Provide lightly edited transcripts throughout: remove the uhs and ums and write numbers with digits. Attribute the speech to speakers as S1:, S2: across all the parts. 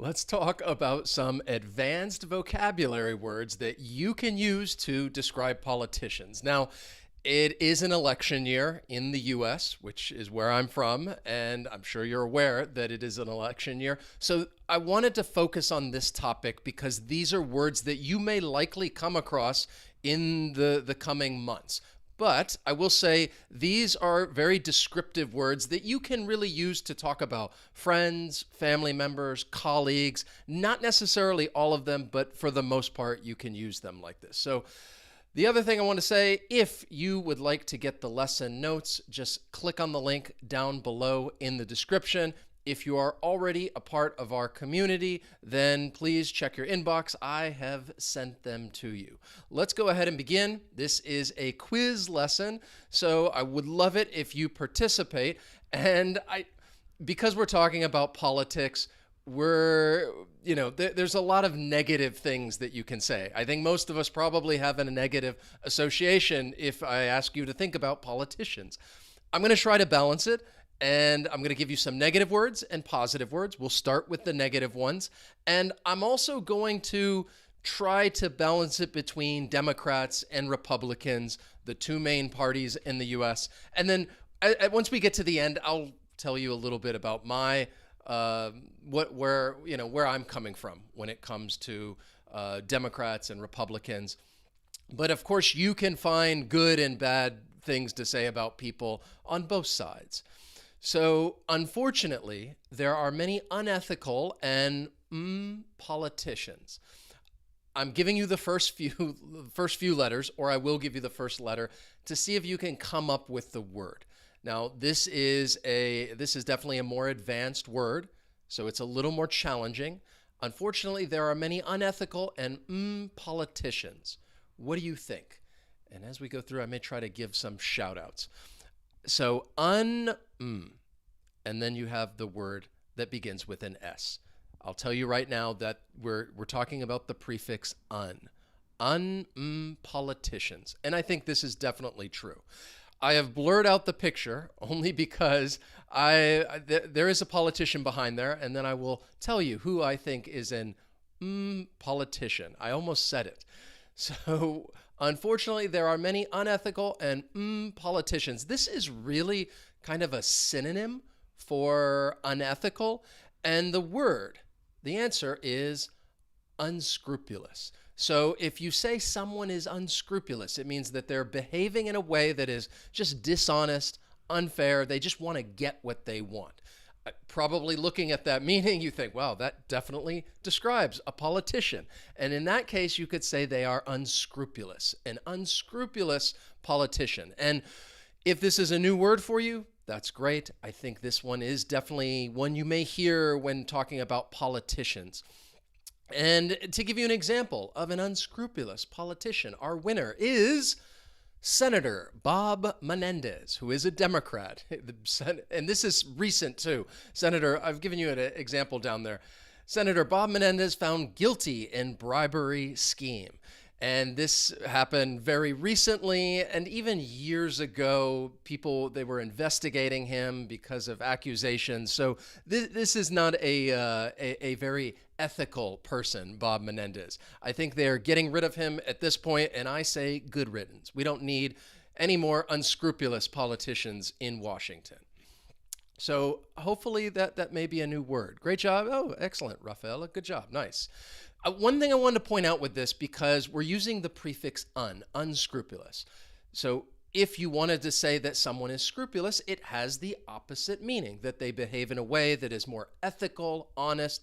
S1: Let's talk about some advanced vocabulary words that you can use to describe politicians. Now, it is an election year in the US, which is where I'm from, and I'm sure you're aware that it is an election year. So I wanted to focus on this topic because these are words that you may likely come across in the coming months. But I will say these are very descriptive words that you can really use to talk about friends, family members, colleagues, not necessarily all of them, but for the most part, you can use them like this. So the other thing I want to say, if you would like to get the lesson notes, just click on the link down below in the description. If you are already a part of our community, then please check your inbox. I have sent them to you. Let's go ahead and begin. This is a quiz lesson, so I would love it if you participate. And because we're talking about politics, there's a lot of negative things that you can say. I think most of us probably have a negative association if I ask you to think about politicians. I'm going to try to balance it. And I'm going to give you some negative words and positive words. We'll start with the negative ones. And I'm also going to try to balance it between Democrats and Republicans, the two main parties in the US. And then once we get to the end, I'll tell you a little bit about my where I'm coming from when it comes to Democrats and Republicans. But of course, you can find good and bad things to say about people on both sides. So unfortunately, there are many unethical and politicians. I'm giving you the first few letters, or I will give you the first letter to see if you can come up with the word. Now, this is definitely a more advanced word, so it's a little more challenging. Unfortunately, there are many unethical and politicians. What do you think? And as we go through, I may try to give some shout outs. So and then you have the word that begins with an S. I'll tell you right now that we're talking about the prefix politicians. And I think this is definitely true. I have blurred out the picture only because there is a politician behind there, and then I will tell you who I think is an politician. I almost said it. So unfortunately, there are many unethical and politicians. This is really kind of a synonym for unethical. And the answer is unscrupulous. So if you say someone is unscrupulous, it means that they're behaving in a way that is just dishonest, unfair. They just want to get what they want. Probably looking at that meaning, you think, wow, that definitely describes a politician. And in that case, you could say they are unscrupulous, an unscrupulous politician. And if this is a new word for you, that's great. I think this one is definitely one you may hear when talking about politicians. And to give you an example of an unscrupulous politician, our winner is Senator Bob Menendez, who is a Democrat. And this is recent too. I've given you an example down there. Senator Bob Menendez found guilty in bribery scheme. And this happened very recently, and even years ago, they were investigating him because of accusations. So this is not a very ethical person, Bob Menendez. I think they're getting rid of him at this point, and I say good riddance. We don't need any more unscrupulous politicians in Washington. So hopefully that may be a new word. Great job. Oh, excellent, Rafaela. Good job. Nice. One thing I wanted to point out with this, because we're using the prefix unscrupulous. So if you wanted to say that someone is scrupulous, it has the opposite meaning, that they behave in a way that is more ethical, honest.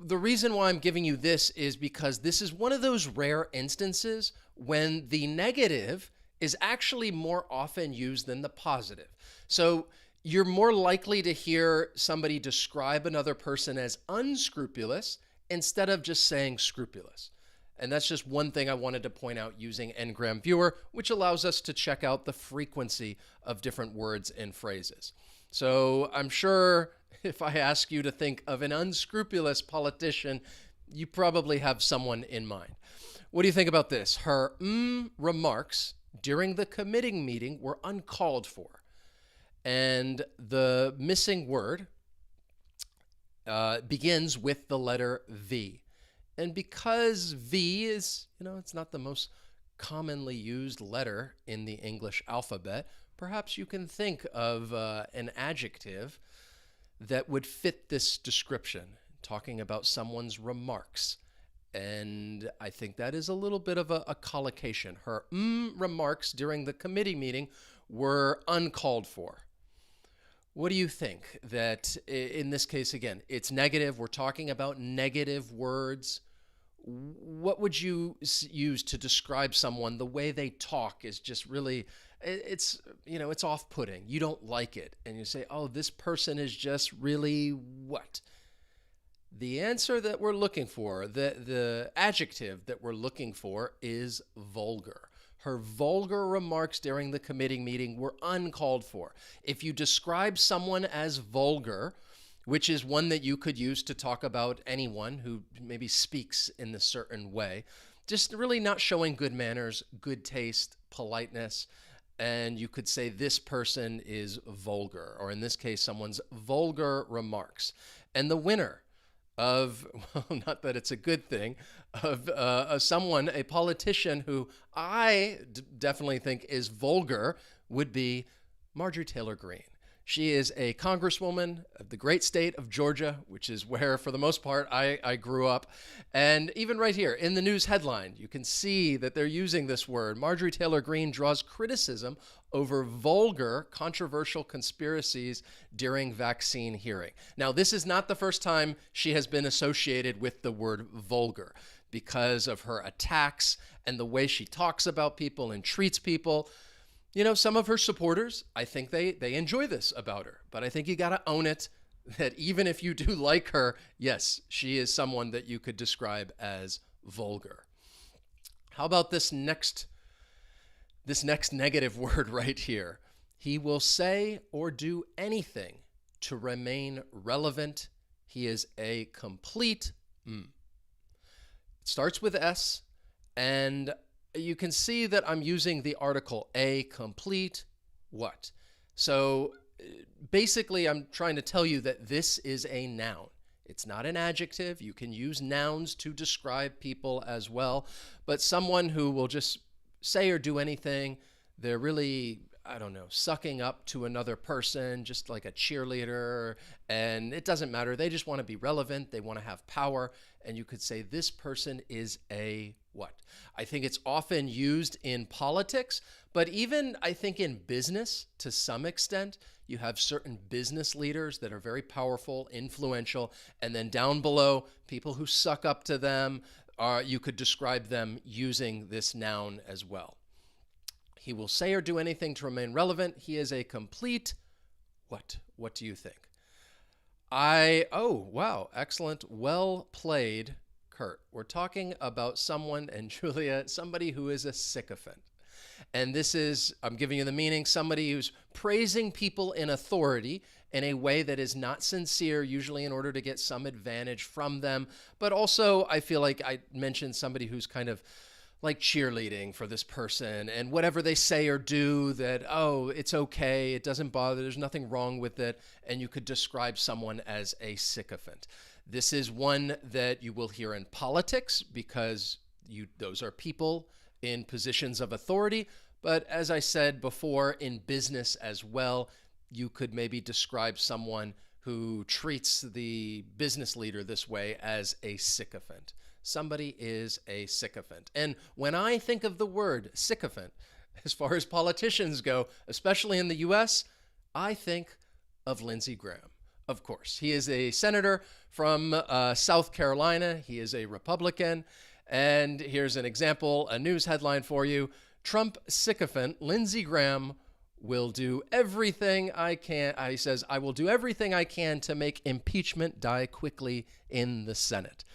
S1: The reason why I'm giving you this is because this is one of those rare instances when the negative is actually more often used than the positive. So you're more likely to hear somebody describe another person as unscrupulous instead of just saying scrupulous. And that's just one thing I wanted to point out using Ngram Viewer, which allows us to check out the frequency of different words and phrases. So I'm sure if I ask you to think of an unscrupulous politician, you probably have someone in mind. What do you think about this? Her remarks during the committee meeting were uncalled for. And the missing word begins with the letter V. And because V is, it's not the most commonly used letter in the English alphabet, perhaps you can think of an adjective that would fit this description, talking about someone's remarks. And I think that is a little bit of a collocation. Her remarks during the committee meeting were uncalled for. What do you think? That in this case, again, it's negative. We're talking about negative words. What would you use to describe someone? The way they talk is just really, it's off-putting. You don't like it. And you say, oh, this person is just really what? The answer that we're looking for, the adjective that we're looking for is vulgar. Her vulgar remarks during the committee meeting were uncalled for. If you describe someone as vulgar, which is one that you could use to talk about anyone who maybe speaks in a certain way, just really not showing good manners, good taste, politeness, and you could say this person is vulgar, or in this case, someone's vulgar remarks. And the winner of, well, not that it's a good thing, of someone, a politician who I definitely think is vulgar would be Marjorie Taylor Greene. She is a congresswoman of the great state of Georgia, which is where, for the most part, I grew up. And even right here in the news headline, you can see that they're using this word. Marjorie Taylor Greene draws criticism over vulgar, controversial conspiracies during vaccine hearing. Now, this is not the first time she has been associated with the word vulgar because of her attacks and the way she talks about people and treats people. Some of her supporters, I think they enjoy this about her, but I think you got to own it that even if you do like her, yes, she is someone that you could describe as vulgar. How about this next negative word right here? He will say or do anything to remain relevant. He is a complete It starts with S, and you can see that I'm using the article a complete what. So basically, I'm trying to tell you that this is a noun. It's not an adjective. You can use nouns to describe people as well. But someone who will just say or do anything, they're really, sucking up to another person, just like a cheerleader. And it doesn't matter. They just want to be relevant. They want to have power. And you could say this person is a what? I think it's often used in politics, but even I think in business to some extent, you have certain business leaders that are very powerful, influential, and then down below, people who suck up to them, you could describe them using this noun as well. He will say or do anything to remain relevant. He is a complete what? What do you think? Oh, wow, excellent. Well played, Kurt. We're talking about someone, and Julia, somebody who is a sycophant. And this is, I'm giving you the meaning, somebody who's praising people in authority in a way that is not sincere, usually in order to get some advantage from them. But also, I feel like I mentioned somebody who's kind of like cheerleading for this person, and whatever they say or do, that, oh, it's okay, it doesn't bother, there's nothing wrong with it, and you could describe someone as a sycophant. This is one that you will hear in politics because those are people in positions of authority. But as I said before, in business as well, you could maybe describe someone who treats the business leader this way as a sycophant. Somebody is a sycophant. And when I think of the word sycophant, as far as politicians go, especially in the U.S., I think of Lindsey Graham. Of course, he is a senator from South Carolina. He is a Republican. And here's an example, a news headline for you. Trump sycophant Lindsey Graham will do everything I can. He says, I will do everything I can to make impeachment die quickly in the Senate.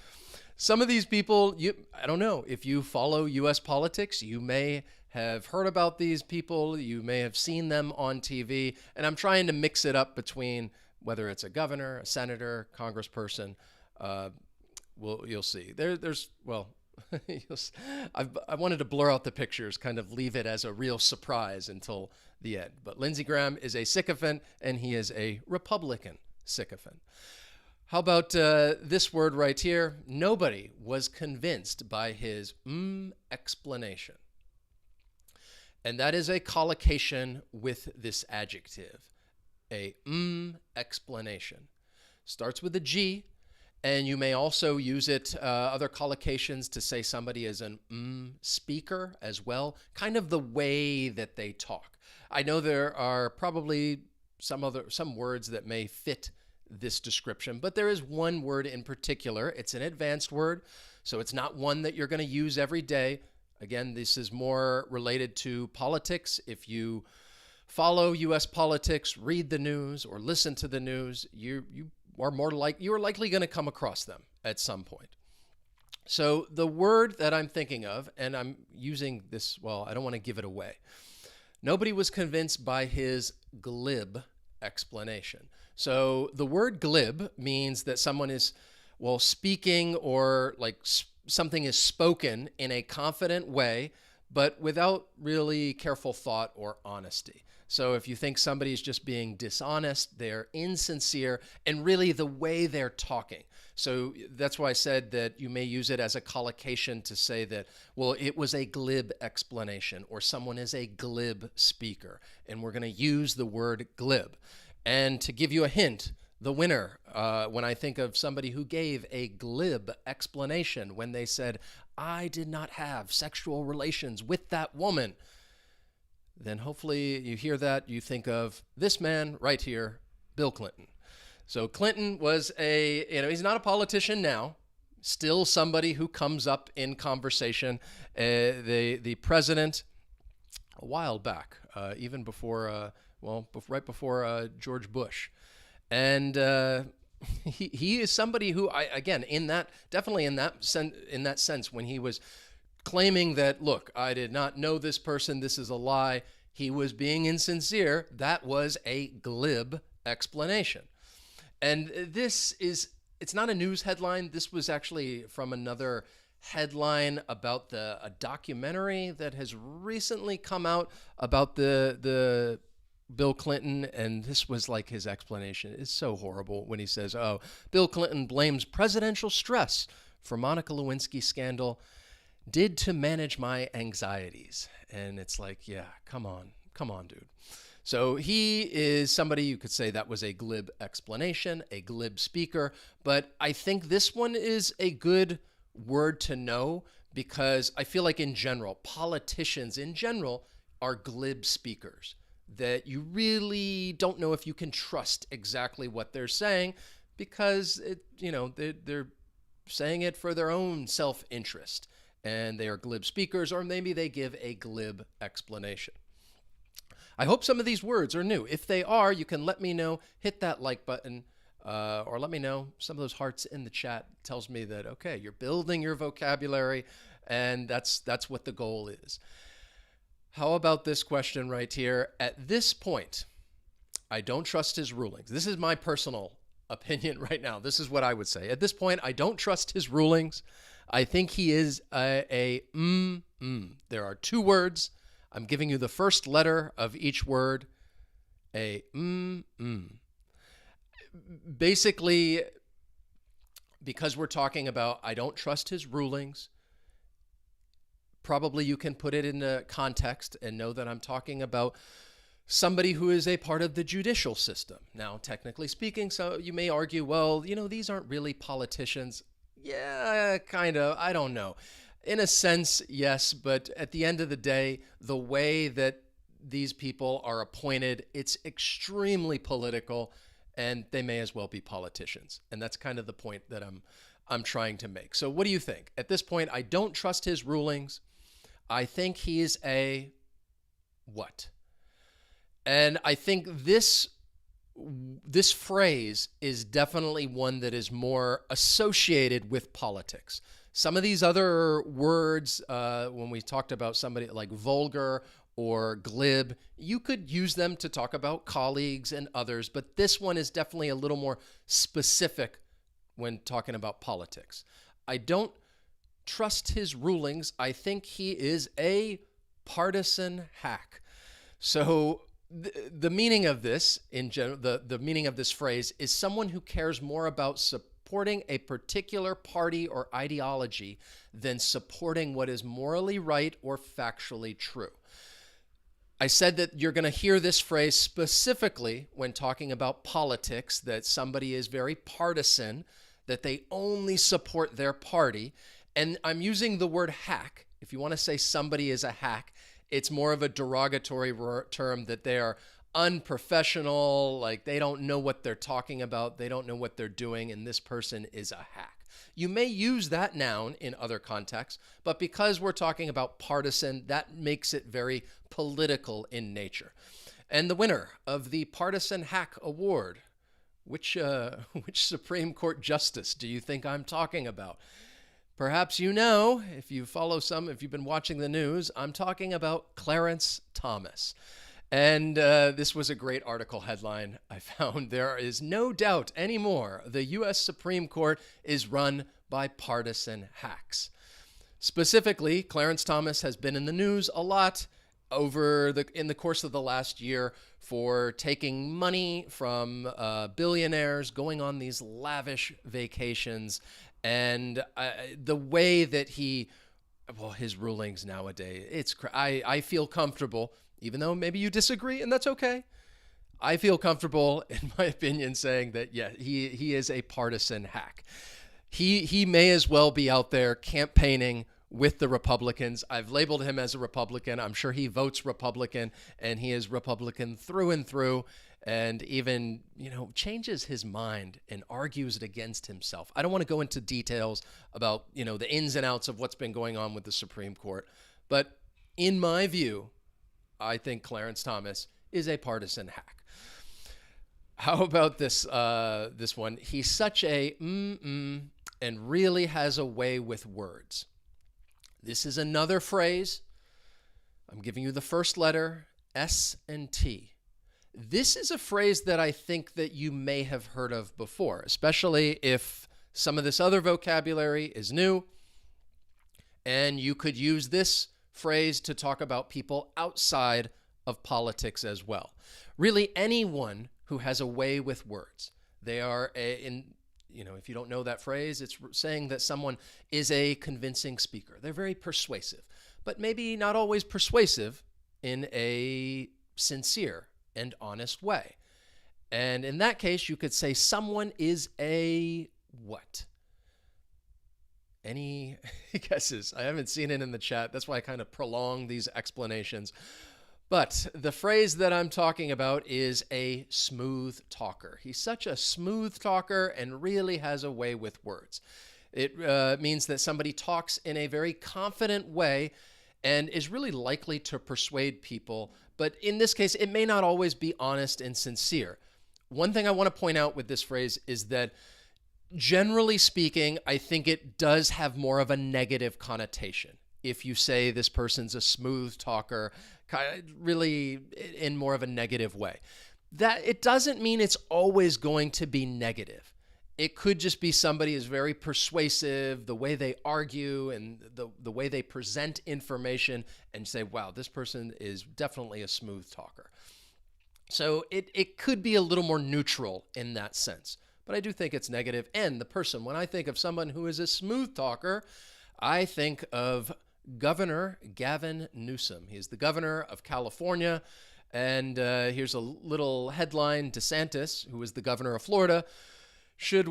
S1: Some of these people, I don't know, if you follow U.S. politics, you may have heard about these people. You may have seen them on TV. And I'm trying to mix it up between whether it's a governor, a senator, congressperson. You'll see. I wanted to blur out the pictures, kind of leave it as a real surprise until the end. But Lindsey Graham is a sycophant, and he is a Republican sycophant. How about this word right here? Nobody was convinced by his explanation. And that is a collocation with this adjective, a explanation. Starts with a G, and you may also use it, other collocations, to say somebody is an speaker as well, kind of the way that they talk. I know there are probably some words that may fit this description, but there is one word in particular. It's an advanced word, so it's not one that you're going to use every day. Again, this is more related to politics. If you follow U.S. politics, read the news, or listen to the news, you are likely going to come across them at some point. So the word that I'm thinking of, and I'm using this, well, I don't want to give it away. Nobody was convinced by his glib explanation. So the word glib means that someone is, well, speaking, or like something is spoken in a confident way, but without really careful thought or honesty. So if you think somebody is just being dishonest, they're insincere, and really the way they're talking. So that's why I said that you may use it as a collocation to say that, well, it was a glib explanation, or someone is a glib speaker. And we're going to use the word glib. And to give you a hint, the winner, when I think of somebody who gave a glib explanation when they said, I did not have sexual relations with that woman, then hopefully you hear that, you think of this man right here, Bill Clinton. So Clinton was he's not a politician now, still somebody who comes up in conversation. The president, a while back, even before, right before George Bush. And he is somebody who, definitely in that sense, when he was claiming that, look, I did not know this person, this is a lie, he was being insincere, that was a glib explanation. And it's not a news headline. This was actually from another headline about a documentary that has recently come out about the Bill Clinton, and this was like his explanation. It's so horrible when he says, oh, Bill Clinton blames presidential stress for Monica Lewinsky scandal did to manage my anxieties. And it's like, yeah, come on, dude. So he is somebody you could say that was a glib explanation, a glib speaker, but I think this one is a good word to know, because I feel like in general, politicians in general are glib speakers, that you really don't know if you can trust exactly what they're saying, because they're saying it for their own self-interest, and they are glib speakers, or maybe they give a glib explanation. I hope some of these words are new. If they are, you can let me know. Hit that like button, or let me know. Some of those hearts in the chat tells me that, okay, you're building your vocabulary, and that's what the goal is. How about this question right here? At this point, I don't trust his rulings. This is my personal opinion right now. This is what I would say. At this point, I don't trust his rulings. I think he is There are two words. I'm giving you the first letter of each word. Basically, because we're talking about I don't trust his rulings, probably you can put it into context and know that I'm talking about somebody who is a part of the judicial system. Now, technically speaking, so you may argue, well, these aren't really politicians. Yeah, kind of. I don't know. In a sense, yes, but at the end of the day, the way that these people are appointed, it's extremely political, and they may as well be politicians. And that's kind of the point that I'm trying to make. So what do you think? At this point, I don't trust his rulings. I think he's a what? And I think this phrase is definitely one that is more associated with politics. Some of these other words, when we talked about somebody like vulgar or glib, you could use them to talk about colleagues and others, but this one is definitely a little more specific when talking about politics. I don't trust his rulings. I think he is a partisan hack. So the meaning of this in general, the meaning of this phrase is someone who cares more about supporting a particular party or ideology than supporting what is morally right or factually true. I said that you're going to hear this phrase specifically when talking about politics, that somebody is very partisan, that they only support their party. And I'm using the word hack. If you want to say somebody is a hack, it's more of a derogatory term, that they are unprofessional, like they don't know what they're talking about, they don't know what they're doing, and this person is a hack. You may use that noun in other contexts, but because we're talking about partisan, that makes it very political in nature. And the winner of the Partisan Hack Award, which Supreme Court justice do you think I'm talking about? Perhaps you know, if you've been watching the news, I'm talking about Clarence Thomas. And this was a great article headline I found. There is no doubt anymore the U.S. Supreme Court is run by partisan hacks. Specifically, Clarence Thomas has been in the news a lot in the course of the last year for taking money from billionaires, going on these lavish vacations, and the way that his rulings nowadays, I feel comfortable. Even though maybe you disagree, and that's okay. I feel comfortable, in my opinion, saying that, yeah, he is a partisan hack. He may as well be out there campaigning with the Republicans. I've labeled him as a Republican. I'm sure he votes Republican, and he is Republican through and through, and even, changes his mind and argues it against himself. I don't want to go into details about, the ins and outs of what's been going on with the Supreme Court, but in my view, I think Clarence Thomas is a partisan hack. How about this one? He's such a and really has a way with words. This is another phrase. I'm giving you the first letter, S and T. This is a phrase that I think that you may have heard of before, especially if some of this other vocabulary is new. And you could use this phrase to talk about people outside of politics as well. Really, anyone who has a way with words. They are if you don't know that phrase, it's saying that someone is a convincing speaker. They're very persuasive, but maybe not always persuasive in a sincere and honest way. And in that case, you could say someone is a what? Any guesses? I haven't seen it in the chat. That's why I kind of prolong these explanations. But the phrase that I'm talking about is a smooth talker. He's such a smooth talker and really has a way with words. It means that somebody talks in a very confident way and is really likely to persuade people. But in this case, it may not always be honest and sincere. One thing I want to point out with this phrase is that generally speaking, I think it does have more of a negative connotation. If you say this person's a smooth talker, really in more of a negative way. That it doesn't mean it's always going to be negative. It could just be somebody is very persuasive, the way they argue and the way they present information, and say, wow, this person is definitely a smooth talker. So it could be a little more neutral in that sense. But I do think it's negative. And the person, when I think of someone who is a smooth talker, I think of Governor Gavin Newsom. He's the governor of California. And here's a little headline. DeSantis, who is the governor of Florida, should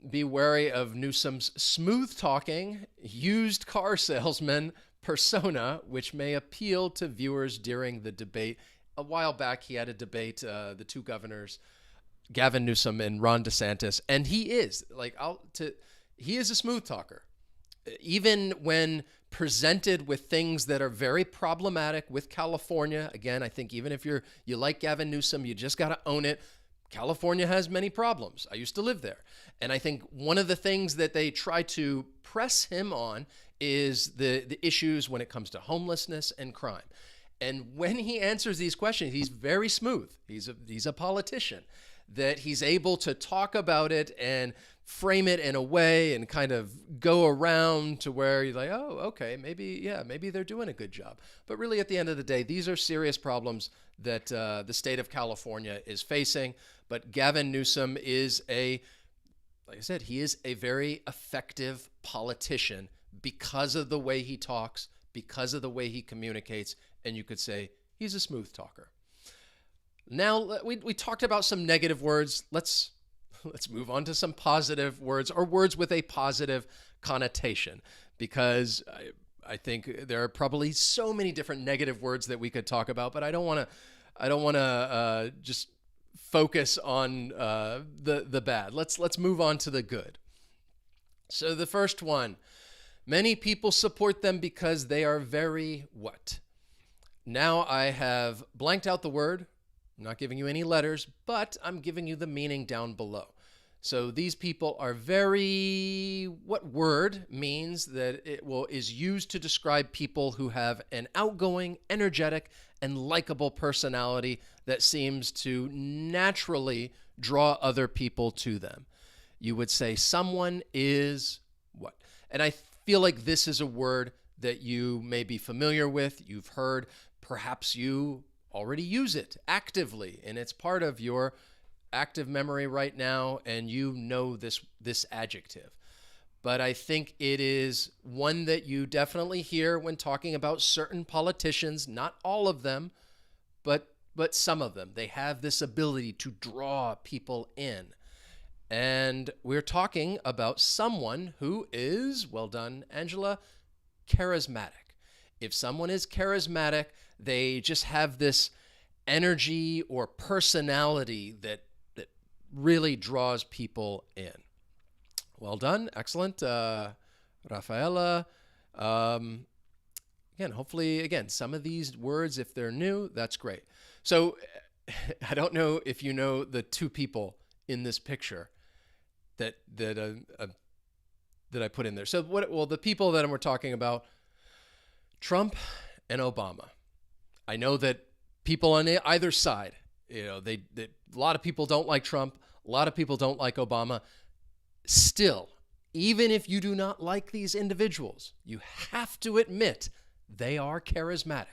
S1: be wary of Newsom's smooth-talking, used car salesman persona, which may appeal to viewers during the debate. A while back, he had a debate, the two governors, Gavin Newsom and Ron DeSantis, and he is a smooth talker. Even when presented with things that are very problematic with California, again, I think even if you like Gavin Newsom, you just got to own it. California has many problems. I used to live there. And I think one of the things that they try to press him on is the issues when it comes to homelessness and crime. And when he answers these questions, he's very smooth. He's a politician. That he's able to talk about it and frame it in a way and kind of go around to where you're like, oh, okay, maybe they're doing a good job. But really, at the end of the day, these are serious problems that the state of California is facing. But Gavin Newsom is like I said, he is a very effective politician because of the way he talks, because of the way he communicates, and you could say he's a smooth talker. Now, we talked about some negative words. Let's move on to some positive words, or words with a positive connotation, because I think there are probably so many different negative words that we could talk about, but I don't want to just focus on the bad. Let's move on to the good. So the first one, many people support them because they are very what? Now I have blanked out the word. I'm not giving you any letters, but I'm giving you the meaning down below. So these people are very, what word means that is used to describe people who have an outgoing, energetic, and likable personality that seems to naturally draw other people to them. You would say someone is what? And I feel like this is a word that you may be familiar with, you've heard, perhaps you already use it actively, and it's part of your active memory right now, and you know this adjective. But I think it is one that you definitely hear when talking about certain politicians, not all of them, but some of them. They have this ability to draw people in. And we're talking about someone who is, well done, Angela, charismatic. If someone is charismatic, they just have this energy or personality that really draws people in. Well done. Excellent. Rafaela. Again, hopefully, some of these words, if they're new, that's great. So I don't know if you know the two people in this picture that I put in there. So the people that we're talking about, Trump and Obama. I know that people on either side, a lot of people don't like Trump. A lot of people don't like Obama. Still, even if you do not like these individuals, you have to admit they are charismatic.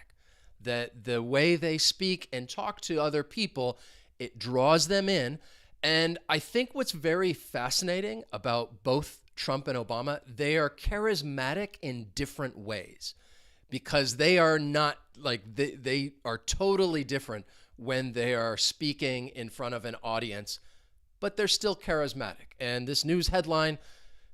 S1: That the way they speak and talk to other people, it draws them in. And I think what's very fascinating about both Trump and Obama, they are charismatic in different ways, because they are not like, they are totally different when they are speaking in front of an audience, but they're still charismatic. And this news headline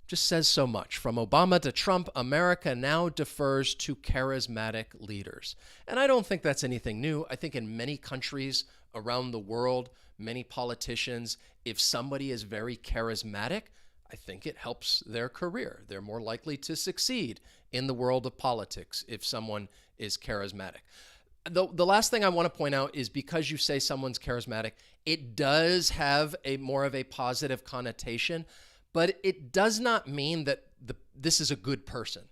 S1: just says so much. From Obama to Trump, America now defers to charismatic leaders. And I don't think that's anything new. I think in many countries around the world, many politicians, if somebody is very charismatic, I think it helps their career. They're more likely to succeed in the world of politics if someone is charismatic. The last thing I want to point out is, because you say someone's charismatic, it does have a more of a positive connotation, but it does not mean that this is a good person.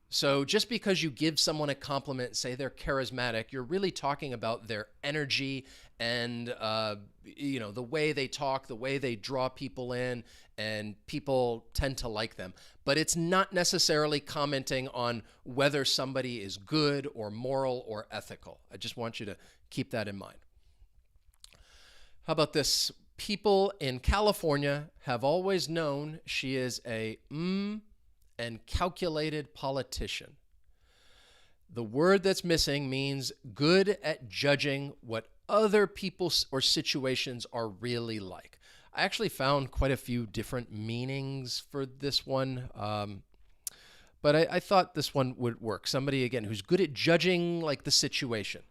S1: So just because you give someone a compliment and say they're charismatic, you're really talking about their energy and the way they talk, the way they draw people in, and people tend to like them. But it's not necessarily commenting on whether somebody is good or moral or ethical. I just want you to keep that in mind. How about this? People in California have always known she is a and calculated politician. The word that's missing means good at judging what other people or situations are really like. I actually found quite a few different meanings for this one, but I thought this one would work. Somebody, again, who's good at judging like the situation,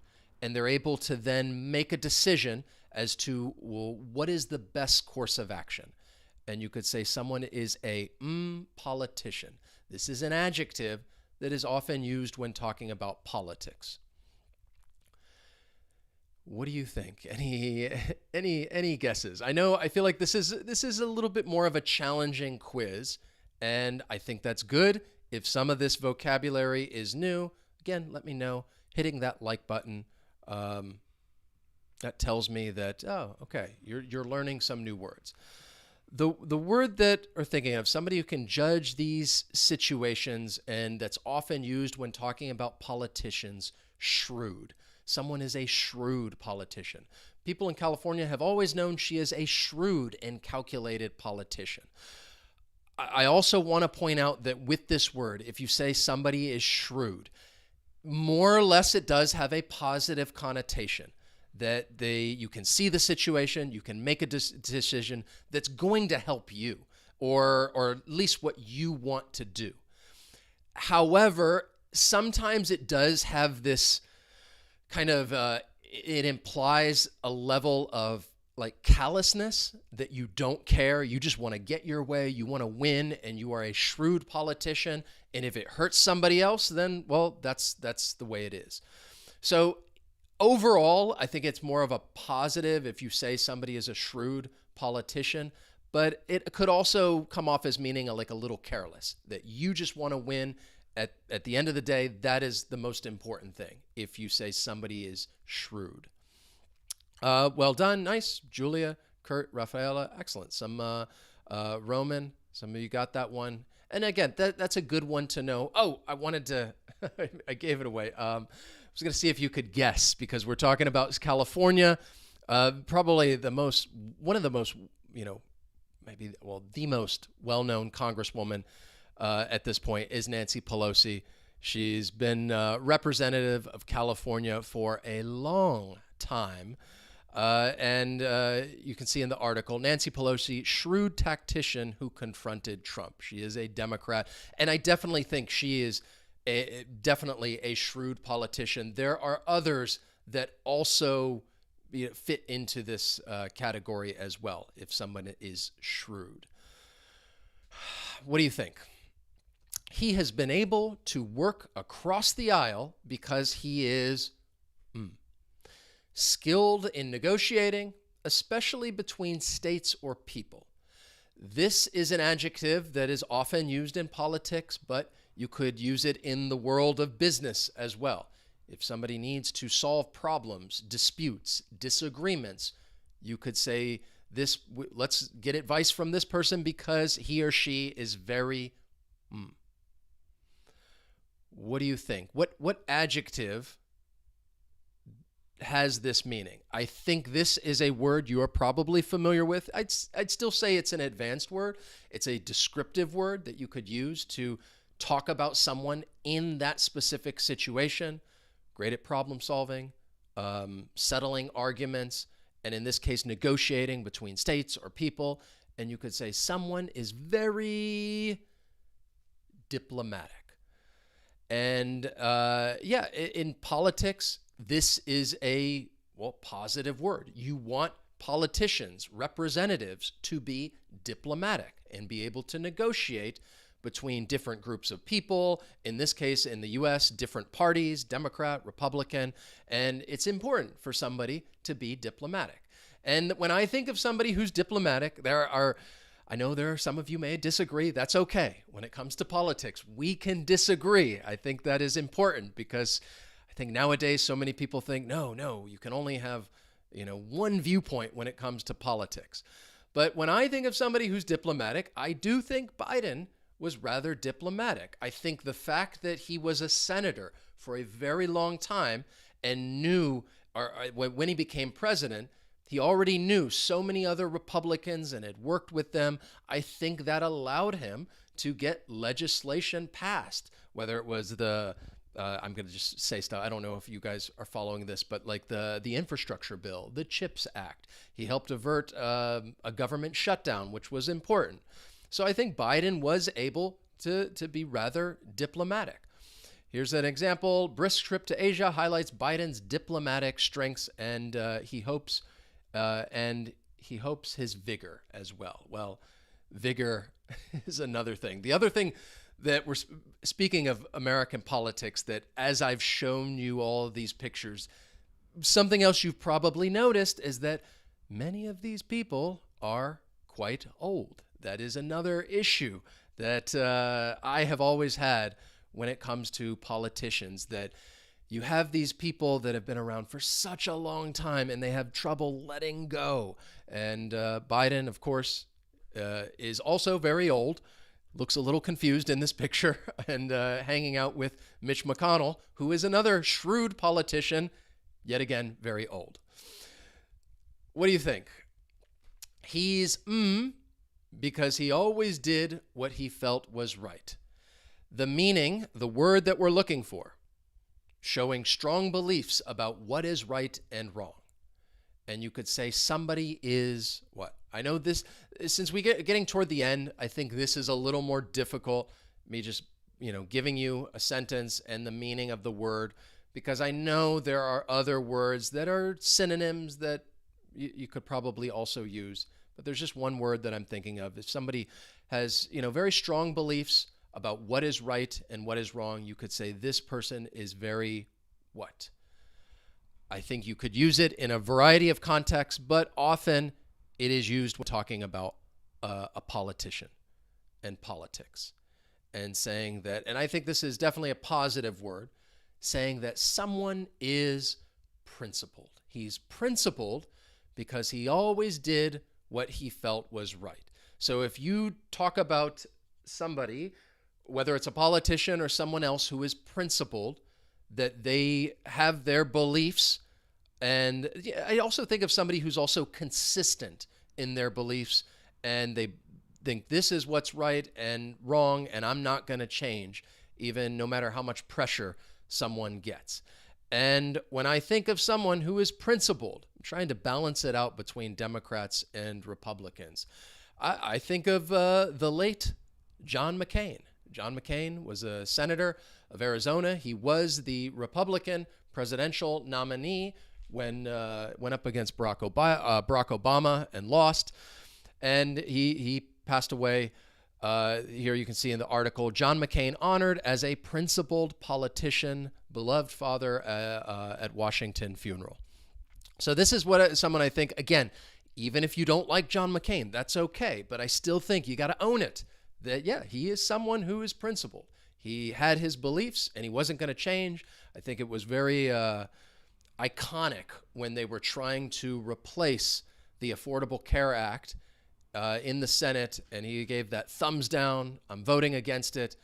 S1: and they're able to then make a decision as to, well, what is the best course of action? And you could say someone is a politician. This is an adjective that is often used when talking about politics. What do you think? Any guesses? I feel like this is a little bit more of a challenging quiz, and I think that's good. If some of this vocabulary is new, again, let me know. Hitting that like button, that tells me that, oh, okay, you're learning some new words. The word that we're thinking of, somebody who can judge these situations, and that's often used when talking about politicians, shrewd. Someone is a shrewd politician. People in California have always known she is a shrewd and calculated politician. I also want to point out that with this word, if you say somebody is shrewd, more or less it does have a positive connotation, that you can see the situation, you can make a decision that's going to help you, or at least what you want to do. However, sometimes it does have this kind of, it implies a level of like callousness, that you don't care, you just want to get your way, you want to win, and you are a shrewd politician, and if it hurts somebody else, then, well, that's the way it is. So overall, I think it's more of a positive if you say somebody is a shrewd politician, but it could also come off as meaning like a little careless, that you just want to win. At the end of the day, that is the most important thing if you say somebody is shrewd. Well done. Nice. Julia, Kurt, Rafaela. Excellent. Some Roman. Some of you got that one. And again, that's a good one to know. Oh, I wanted to, I gave it away. I was going to see if you could guess, because we're talking about California. Probably one of the most, the most well-known congresswoman at this point is Nancy Pelosi. She's been representative of California for a long time. And you can see in the article, Nancy Pelosi, shrewd tactician who confronted Trump. She is a Democrat, and I definitely think she is definitely a shrewd politician. There are others that also fit into this category as well, if someone is shrewd. What do you think? He has been able to work across the aisle because he is skilled in negotiating, especially between states or people. This is an adjective that is often used in politics, but you could use it in the world of business as well. If somebody needs to solve problems, disputes, disagreements, you could say this, let's get advice from this person because he or she is very What do you think? What adjective has this meaning? I think this is a word you are probably familiar with. I'd still say it's an advanced word. It's a descriptive word that you could use to talk about someone in that specific situation. Great at problem solving, settling arguments, and in this case, negotiating between states or people. And you could say someone is very diplomatic. And in politics, this is a positive word. You want politicians, representatives, to be diplomatic and be able to negotiate between different groups of people. In this case, in the U.S., different parties, Democrat, Republican, and it's important for somebody to be diplomatic. And when I think of somebody who's diplomatic, I know there are some of you may disagree. That's okay. When it comes to politics, we can disagree. I think that is important because I think nowadays so many people think, no, you can only have, one viewpoint when it comes to politics. But when I think of somebody who's diplomatic, I do think Biden was rather diplomatic. I think the fact that he was a senator for a very long time and knew, or when he became president, he already knew so many other Republicans and had worked with them. I think that allowed him to get legislation passed, whether it was I'm going to just say stuff. I don't know if you guys are following this, but like the infrastructure bill, the CHIPS Act. He helped avert a government shutdown, which was important. So I think Biden was able to be rather diplomatic. Here's an example. Brisk trip to Asia highlights Biden's diplomatic strengths, and he hopes his vigor as well. Well, vigor is another thing. The other thing that we're speaking of American politics, that as I've shown you all of these pictures, something else you've probably noticed is that many of these people are quite old. That is another issue that I have always had when it comes to politicians, that you have these people that have been around for such a long time and they have trouble letting go. And Biden, of course, is also very old, looks a little confused in this picture, and hanging out with Mitch McConnell, who is another shrewd politician, yet again, very old. What do you think? He's because he always did what he felt was right. The meaning, the word that we're looking for, showing strong beliefs about what is right and wrong. And you could say somebody is what? I know this, since we getting toward the end, I think this is a little more difficult, me just, giving you a sentence and the meaning of the word, because I know there are other words that are synonyms that you could probably also use, but there's just one word that I'm thinking of. If somebody has, very strong beliefs about what is right and what is wrong, you could say this person is very what? I think you could use it in a variety of contexts, but often it is used when talking about a politician and politics, and saying that, and I think this is definitely a positive word, saying that someone is principled. He's principled because he always did what he felt was right. So if you talk about somebody, whether it's a politician or someone else who is principled, that they have their beliefs, and I also think of somebody who's also consistent in their beliefs, and they think this is what's right and wrong, and I'm not going to change, even no matter how much pressure someone gets. And when I think of someone who is principled, I'm trying to balance it out between Democrats and Republicans, I think of the late John McCain. John McCain was a senator of Arizona. He was the Republican presidential nominee when went up against Barack Obama and lost. And he passed away. Here you can see in the article, John McCain honored as a principled politician, beloved father at Washington funeral. So this is what someone I think, again, even if you don't like John McCain, that's okay. But I still think you got to own it. That, yeah, he is someone who is principled. He had his beliefs and he wasn't going to change. I think it was very iconic when they were trying to replace the Affordable Care Act in the Senate, and he gave that thumbs down, I'm voting against it,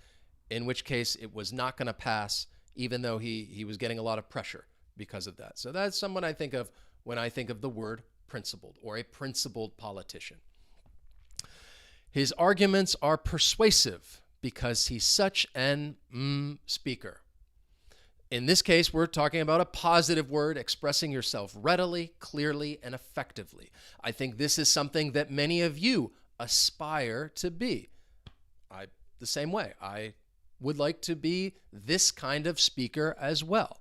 S1: in which case it was not going to pass, even though he was getting a lot of pressure because of that. So that's someone I think of when I think of the word principled, or a principled politician. His arguments are persuasive because he's such an speaker. In this case, we're talking about a positive word, expressing yourself readily, clearly, and effectively. I think this is something that many of you aspire to be. The same way. I would like to be this kind of speaker as well.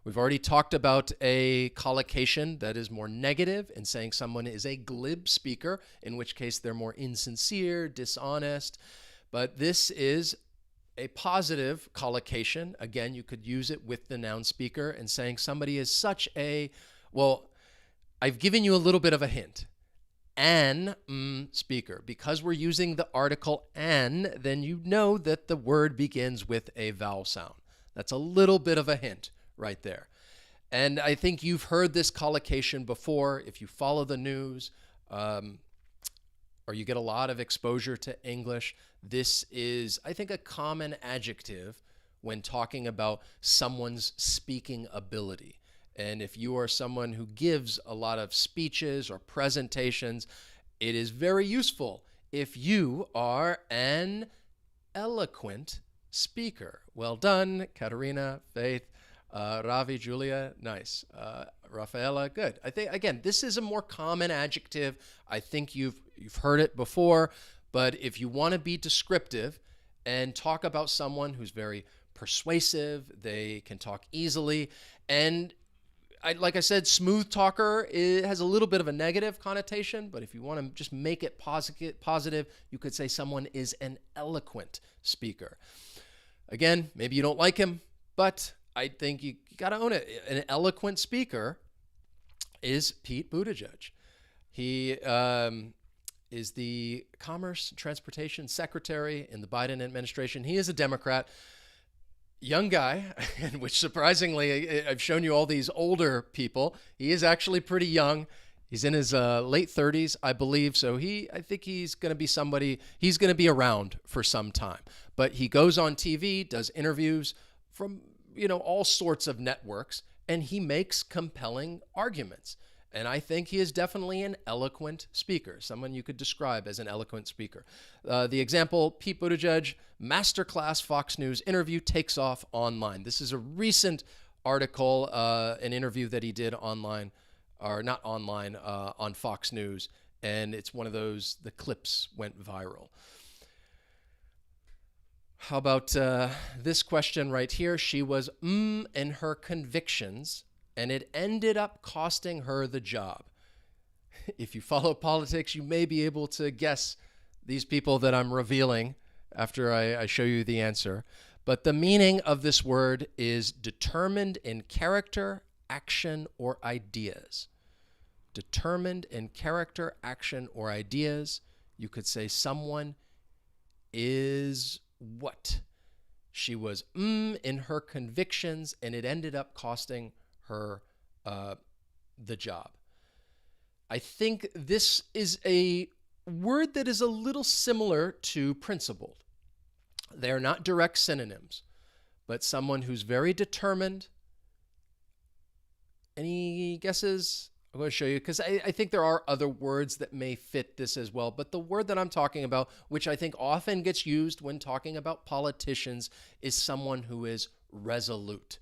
S1: We've already talked about a collocation that is more negative in saying someone is a glib speaker, in which case they're more insincere, dishonest. But this is a positive collocation. Again, you could use it with the noun speaker and saying somebody is such a, well, I've given you a little bit of a hint. An speaker. Because we're using the article an, then you know that the word begins with a vowel sound. That's a little bit of a hint right there. And I think you've heard this collocation before if you follow the news, or you get a lot of exposure to English. This is, I think, a common adjective when talking about someone's speaking ability. And if you are someone who gives a lot of speeches or presentations, it is very useful if you are an eloquent speaker. Well done, Katerina, Faith, Ravi, Julia, nice. Rafaela, good. I think, again, this is a more common adjective. I think you've heard it before, but if you want to be descriptive and talk about someone who's very persuasive, they can talk easily, and like I said, smooth talker has a little bit of a negative connotation, but if you want to just make it positive, you could say someone is an eloquent speaker. Again, maybe you don't like him, but I think you got to own it. An eloquent speaker is Pete Buttigieg. He is the Commerce and Transportation Secretary in the Biden administration. He is a Democrat. Young guy, which surprisingly, I've shown you all these older people. He is actually pretty young. He's in his late 30s, I believe. So I think he's going to be somebody, he's going to be around for some time. But he goes on TV, does interviews from, all sorts of networks, and he makes compelling arguments. And I think he is definitely an eloquent speaker, someone you could describe as an eloquent speaker. The example, Pete Buttigieg, masterclass Fox News interview takes off online. This is a recent article, an interview that he did online, or not online, on Fox News. And it's one of those, the clips went viral. How about this question right here? She was in her convictions, and it ended up costing her the job. If you follow politics, you may be able to guess these people that I'm revealing after I show you the answer. But the meaning of this word is determined in character, action, or ideas. Determined in character, action, or ideas. You could say someone is what? She was in her convictions, and it ended up costing her the job. I think this is a word that is a little similar to principled. They're not direct synonyms, but someone who's very determined. Any guesses? I'm going to show you, because I think there are other words that may fit this as well. But the word that I'm talking about, which I think often gets used when talking about politicians, is someone who is resolute.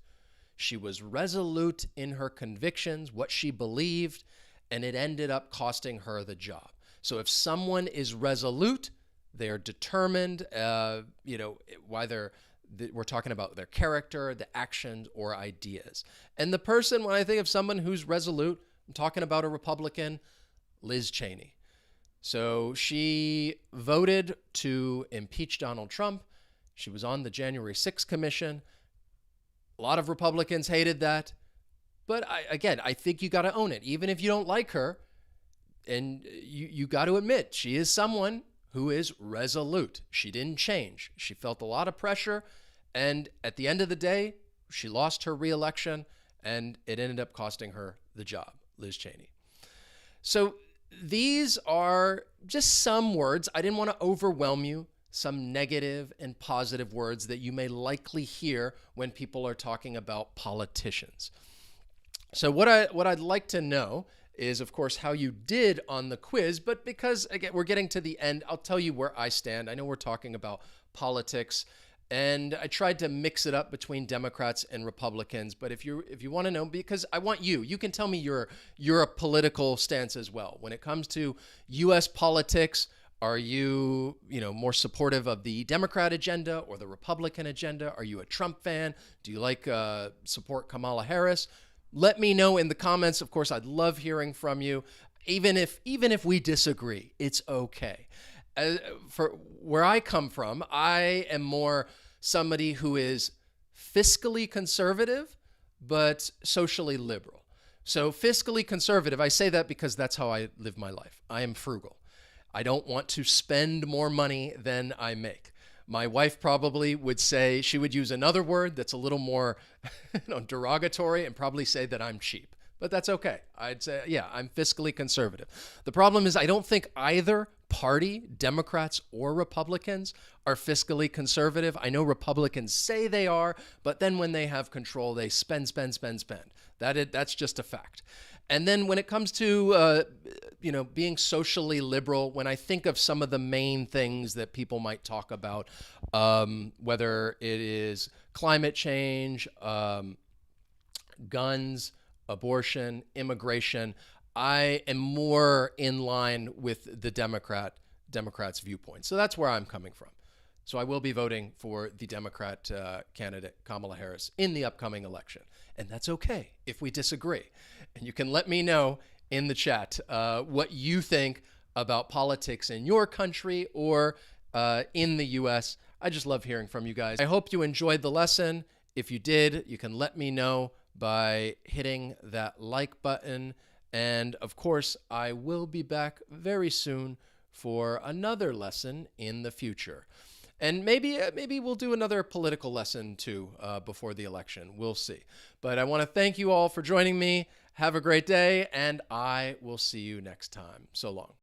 S1: She was resolute in her convictions, what she believed, and it ended up costing her the job. So if someone is resolute, they're determined, we're talking about their character, the actions, or ideas. And the person, when I think of someone who's resolute, I'm talking about a Republican, Liz Cheney. So she voted to impeach Donald Trump. She was on the January 6th commission. A lot of Republicans hated that. But I think you got to own it. Even if you don't like her, and you got to admit, she is someone who is resolute. She didn't change. She felt a lot of pressure. And at the end of the day, she lost her reelection, and it ended up costing her the job, Liz Cheney. So these are just some words. I didn't want to overwhelm you. Some negative and positive words that you may likely hear when people are talking about politicians. So what I'd like to know is, of course, how you did on the quiz. But because, again, we're getting to the end, I'll tell you where I stand. I know we're talking about politics, and I tried to mix it up between Democrats and Republicans. But if you want to know, because I want you can tell me your political stance as well. When it comes to U.S. politics, are you more supportive of the Democrat agenda or the Republican agenda? Are you a Trump fan? Do you like support Kamala Harris? Let me know in the comments. Of course, I'd love hearing from you. Even if we disagree, it's okay. For where I come from, I am more somebody who is fiscally conservative, but socially liberal. So fiscally conservative, I say that because that's how I live my life. I am frugal. I don't want to spend more money than I make. My wife probably would say, she would use another word that's a little more derogatory and probably say that I'm cheap. But that's okay. I'd say, yeah, I'm fiscally conservative. The problem is I don't think either party, Democrats or Republicans, are fiscally conservative. I know Republicans say they are, but then when they have control, they spend. That's just a fact. And then when it comes to, being socially liberal, when I think of some of the main things that people might talk about, whether it is climate change, guns, abortion, immigration, I am more in line with the Democrats' viewpoint. So that's where I'm coming from. So I will be voting for the Democrat candidate, Kamala Harris, in the upcoming election. And that's okay if we disagree. And you can let me know in the chat what you think about politics in your country or in the U.S. I just love hearing from you guys. I hope you enjoyed the lesson. If you did, you can let me know by hitting that like button. And of course, I will be back very soon for another lesson in the future. And maybe we'll do another political lesson too before the election. We'll see. But I want to thank you all for joining me. Have a great day, and I will see you next time. So long.